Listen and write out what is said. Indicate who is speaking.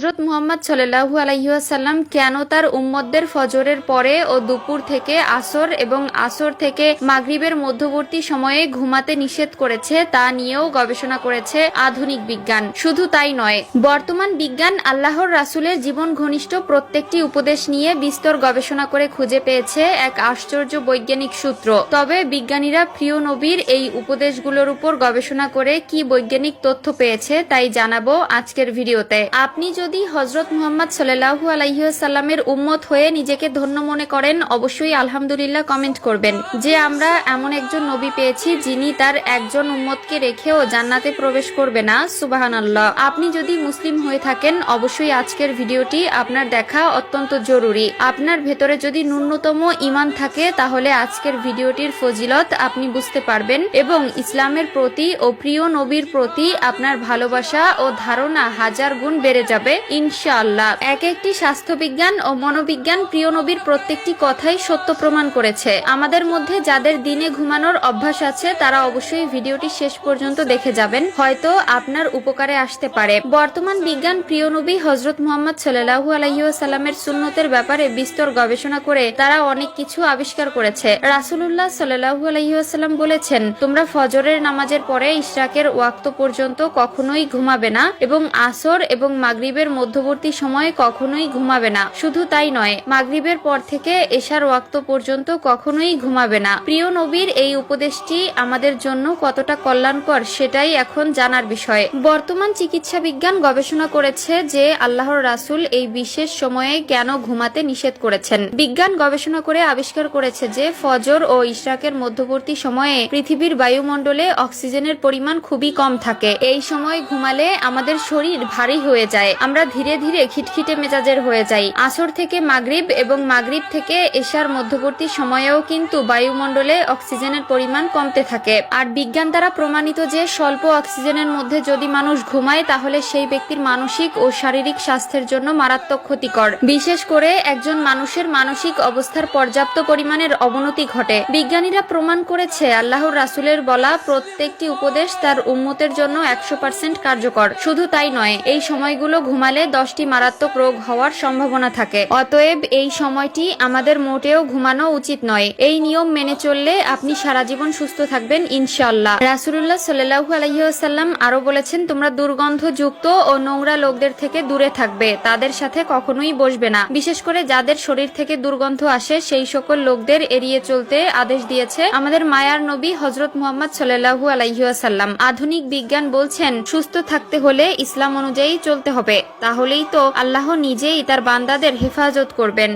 Speaker 1: হযরত মুহাম্মদ সাল্লাল্লাহু আলাইহি ওয়াসাল্লাম কেন তার উম্মতদের ফজরের পরে ও দুপুর থেকে আসর এবং আসর থেকে মাগরিবের মধ্যবর্তী সময়ে ঘুমাতে নিষেধ করেছে তা নিয়েও গবেষণা করেছে আধুনিক বিজ্ঞান। শুধু তাই নয়, বর্তমান বিজ্ঞান আল্লাহর রাসূলের জীবন ঘনিষ্ঠ প্রত্যেকটি উপদেশ নিয়ে বিস্তর গবেষণা করে খুঁজে পেয়েছে এক আশ্চর্য বৈজ্ঞানিক সূত্র। তবে বিজ্ঞানীরা প্রিয় নবীর এই উপদেশগুলোর উপর গবেষণা করে কি বৈজ্ঞানিক তথ্য পেয়েছে তাই জানাবো আজকের ভিডিওতে। আপনি যদি হযরত মুহাম্মদ সাল্লাল্লাহু আলাইহি ওয়াসাল্লামের উম্মত হয়ে নিজেকে ধন্য মনে করেন, অবশ্যই আলহামদুলিল্লাহ কমেন্ট করবেন যে আমরা এমন একজন নবী পেয়েছি যিনি তার একজন উম্মতকে রেখেও জান্নাতে প্রবেশ করবে না। সুবহানাল্লাহ। আপনি যদি মুসলিম হয়ে থাকেন, অবশ্যই আজকের ভিডিওটি আপনার দেখা অত্যন্ত জরুরি। আপনার ভেতরে যদি ন্যূনতম ঈমান থাকে তাহলে আজকের ভিডিওটির ফজিলত আপনি বুঝতে পারবেন এবং ইসলামের প্রতি ও প্রিয় নবীর প্রতি আপনার ভালোবাসা ও ধারণা হাজার গুণ বেড়ে যাবে ইনশাআল্লাহ। একটি স্বাস্থ্যবিজ্ঞান ও মনোবিজ্ঞান প্রিয় নবীর প্রত্যেকটি কথাই সত্য প্রমাণ করেছে। আমাদের মধ্যে যাদের দিনে ঘুমানোর অভ্যাস আছে তারা অবশ্যই ভিডিওটি শেষ পর্যন্ত দেখে যাবেন, হয়তো আপনার উপকারে আসতে পারে। বর্তমান বিজ্ঞান প্রিয় নবী হযরত মুহাম্মদ সাল্লাল্লাহু আলাইহি ওয়াসাল্লামের সুন্নতের ব্যাপারে বিস্তর গবেষণা করে তারা অনেক কিছু আবিষ্কার করেছে। রাসূলুল্লাহ সাল্লাল্লাহু আলাইহি ওয়াসাল্লাম বলেছেন, তোমরা ফজরের নামাজের পরে ইশরাকের ওয়াক্ত পর্যন্ত কখনোই ঘুমাবে না এবং আসর এবং মাগরিবের মধ্যবর্তী সময়ে কখনোই ঘুমাবে না। শুধু তাই নয়, মাগরিবের পর থেকে এশার ওয়াক্ত পর্যন্ত কখনোই ঘুমাবে না। প্রিয় নবীর এই উপদেশটি আমাদের জন্য কতটা কল্যাণকর সেটাই এখন জানার বিষয়। বর্তমান চিকিৎসা বিজ্ঞান গবেষণা করেছে যে আল্লাহর রাসূল এই বিশেষ সময়ে কেন ঘুমাতে নিষেধ করেছেন। বিজ্ঞান গবেষণা করে আবিষ্কার করেছে যে ফজর ও ইশরাকের মধ্যবর্তী সময়ে পৃথিবীর বায়ুমণ্ডলে অক্সিজেনের পরিমাণ খুবই কম থাকে। এই সময় ঘুমালে আমাদের শরীর ভারী হয়ে যায়, আমরা ধীরে ধীরে খিটখিটে মেজাজের হয়ে যাই। আসর থেকে মাগরিব এবং মাগরিব থেকে এশার মধ্যবর্তী সময়েও কিন্তু বায়ুমণ্ডলে অক্সিজেনের পরিমাণ কমতে থাকে। আর বিজ্ঞান দ্বারা প্রমাণিত যে স্বল্প অক্সিজেনের মধ্যে যদি মানুষ ঘুমায় তাহলে সেই ব্যক্তির মানসিক ও শারীরিক স্বাস্থ্যের জন্য মারাত্মক ক্ষতিকর। বিশেষ করে একজন মানুষের মানসিক অবস্থার পর্যাপ্ত পরিমাণের অবনতি ঘটে। বিজ্ঞানীরা প্রমাণ করেছে আল্লাহর রাসূলের বলা প্রত্যেকটি উপদেশ তার উম্মতের জন্য 100% কার্যকর। শুধু তাই নয়, এই সময়গুলো ঘুমালে 10টি মারাত্মক রোগ হওয়ার সম্ভাবনা থাকে। অতএব এই সময়টি আমাদের মোটেও ঘুমানো উচিত নয়। এই নিয়ম মেনে চললে আপনি সারা জীবন সুস্থ থাকবেন ইনশাআল্লাহ। রাসূলুল্লাহ সাল্লাল্লাহু আলাইহি ওয়াসাল্লাম আরো বলেছেন, তোমরা দুর্গন্ধযুক্ত ও নোংরা লোকদের থেকে দূরে থাকবে, তাদের সাথে কখনোই বসবে না। বিশেষ করে যাদের শরীর থেকে দুর্গন্ধ আসে সেই সকল লোকদের এড়িয়ে চলতে আদেশ দিয়েছে আমাদের মায়ার নবী হযরত মুহাম্মদ সাল্লাল্লাহু আলাইহি ওয়াসাল্লাম। আধুনিক বিজ্ঞান বলছেন, সুস্থ থাকতে হলে ইসলাম অনুযায়ী চলতে হবে, তাহলেই তো আল্লাহ নিজেই তার বান্দাদের হেফাজত করবেন।